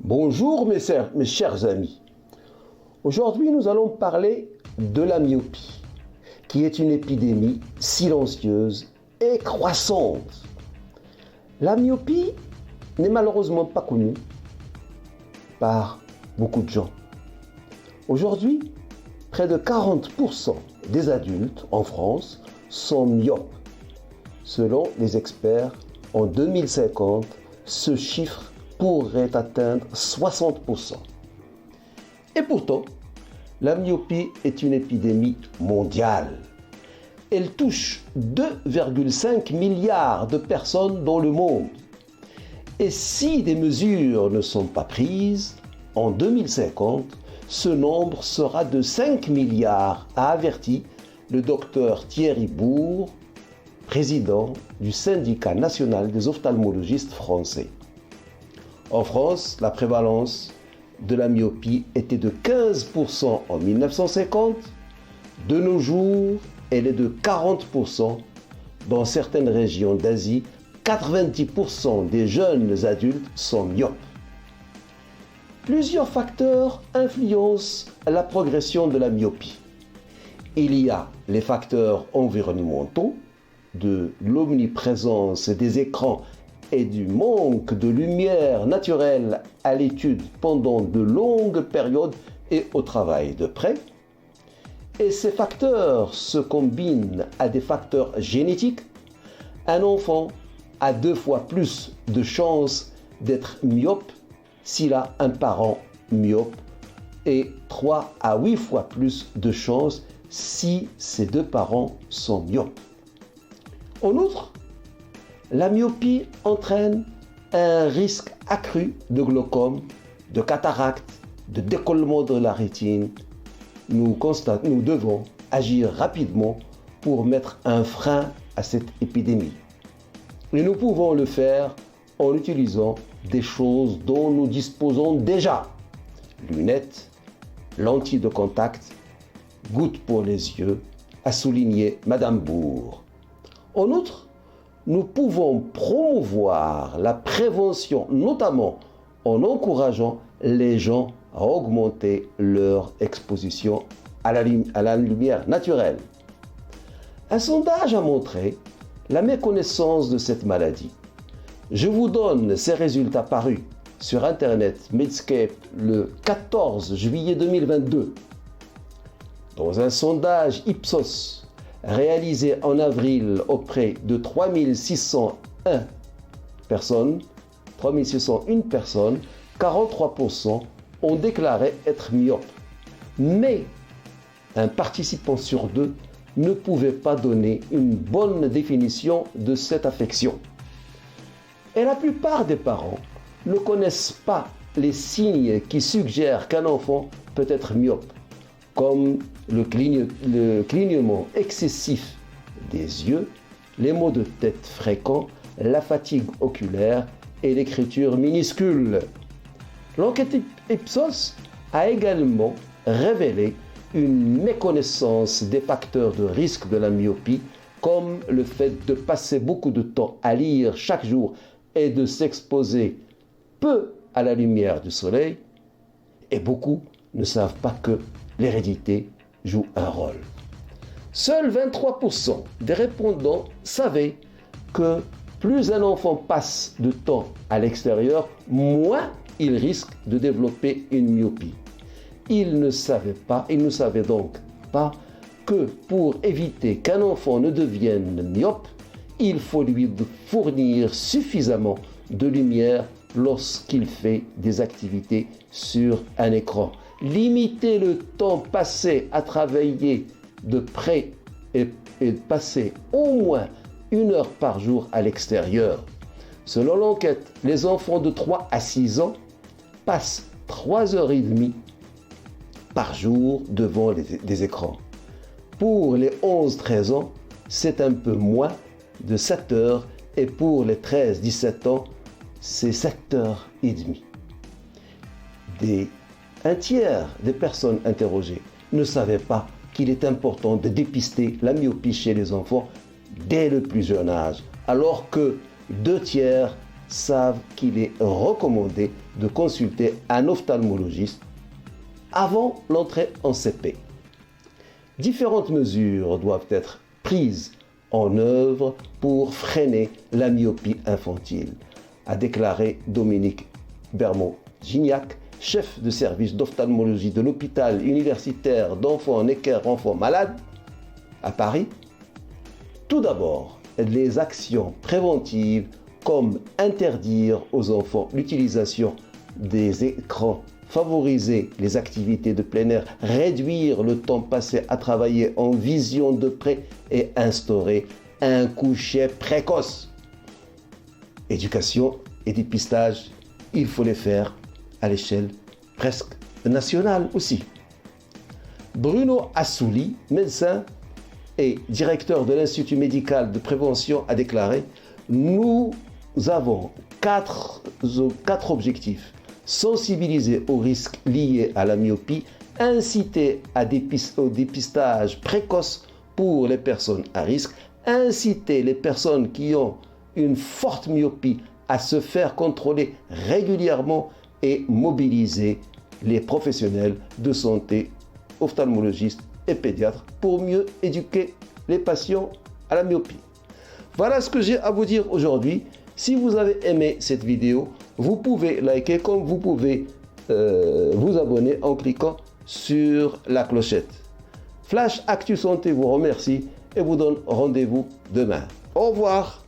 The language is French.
Bonjour mes chers amis. Aujourd'hui nous allons parler de la myopie, qui est une épidémie silencieuse et croissante. La myopie n'est malheureusement pas connue par beaucoup de gens. Aujourd'hui, près de 40% des adultes en France sont myopes. Selon les experts, en 2050, ce chiffre pourrait atteindre 60%. Et pourtant, la myopie est une épidémie mondiale. Elle touche 2,5 milliards de personnes dans le monde. Et si des mesures ne sont pas prises, en 2050, ce nombre sera de 5 milliards, a averti le docteur Thierry Bour, président du syndicat national des ophtalmologistes français. En France, la prévalence de la myopie était de 15% en 1950. De nos jours, elle est de 40%. Dans certaines régions d'Asie, 90% des jeunes adultes sont myopes. Plusieurs facteurs influencent la progression de la myopie. Il y a les facteurs environnementaux, de l'omniprésence des écrans et du manque de lumière naturelle à l'étude pendant de longues périodes et au travail de près. Et ces facteurs se combinent à des facteurs génétiques. Un enfant a 2 fois plus de chances d'être myope s'il a un parent myope et 3 à 8 fois plus de chances si ses 2 parents sont myopes. En outre, la myopie entraîne un risque accru de glaucome, de cataracte, de décollement de la rétine. Nous devons agir rapidement pour mettre un frein à cette épidémie. Et nous pouvons le faire en utilisant des choses dont nous disposons déjà. Lunettes, lentilles de contact, gouttes pour les yeux, a souligné Madame Bour. En outre, nous pouvons promouvoir la prévention, notamment en encourageant les gens à augmenter leur exposition à la lumière naturelle. Un sondage a montré la méconnaissance de cette maladie. Je vous donne ces résultats parus sur Internet Medscape le 14 juillet 2022. Dans un sondage Ipsos réalisé en avril auprès de 3601 personnes, 43% ont déclaré être myopes. Mais un participant sur 2 ne pouvait pas donner une bonne définition de cette affection. Et la plupart des parents ne connaissent pas les signes qui suggèrent qu'un enfant peut être myope, comme le clignement excessif des yeux, les maux de tête fréquents, la fatigue oculaire et l'écriture minuscule. L'enquête Ipsos a également révélé une méconnaissance des facteurs de risque de la myopie, comme le fait de passer beaucoup de temps à lire chaque jour et de s'exposer peu à la lumière du soleil. Et beaucoup ne savent pas que l'hérédité joue un rôle. Seuls 23% des répondants savaient que plus un enfant passe de temps à l'extérieur, moins il risque de développer une myopie. Ils ne savaient donc pas que pour éviter qu'un enfant ne devienne myope, il faut lui fournir suffisamment de lumière lorsqu'il fait des activités sur un écran. Limiter le temps passé à travailler de près et passer au moins 1 heure par jour à l'extérieur. Selon l'enquête, les enfants de 3 à 6 ans passent 3h30 par jour devant des écrans. Pour les 11-13 ans, c'est un peu moins de 7 heures et pour les 13-17 ans, c'est 7h30. Un tiers des personnes interrogées ne savaient pas qu'il est important de dépister la myopie chez les enfants dès le plus jeune âge, alors que 2 tiers savent qu'il est recommandé de consulter un ophtalmologiste avant l'entrée en CP. Différentes mesures doivent être prises en œuvre pour freiner la myopie infantile, a déclaré Dominique Bermond-Gignac, chef de service d'ophtalmologie de l'hôpital universitaire d'enfants Necker-Enfants Malades à Paris. Tout d'abord, les actions préventives comme interdire aux enfants l'utilisation des écrans, favoriser les activités de plein air, réduire le temps passé à travailler en vision de près et instaurer un coucher précoce. Éducation et dépistage, il faut les faire à l'échelle presque nationale aussi. Bruno Assouli, médecin et directeur de l'Institut médical de prévention, a déclaré « Nous avons quatre objectifs. Sensibiliser aux risques liés à la myopie, inciter au dépistage précoce pour les personnes à risque, inciter les personnes qui ont une forte myopie à se faire contrôler régulièrement et mobiliser les professionnels de santé, ophtalmologistes et pédiatres pour mieux éduquer les patients à la myopie. Voilà ce que j'ai à vous dire aujourd'hui. Si vous avez aimé cette vidéo, vous pouvez liker comme vous pouvez vous abonner en cliquant sur la clochette. Flash Actu Santé vous remercie et vous donne rendez-vous demain. Au revoir.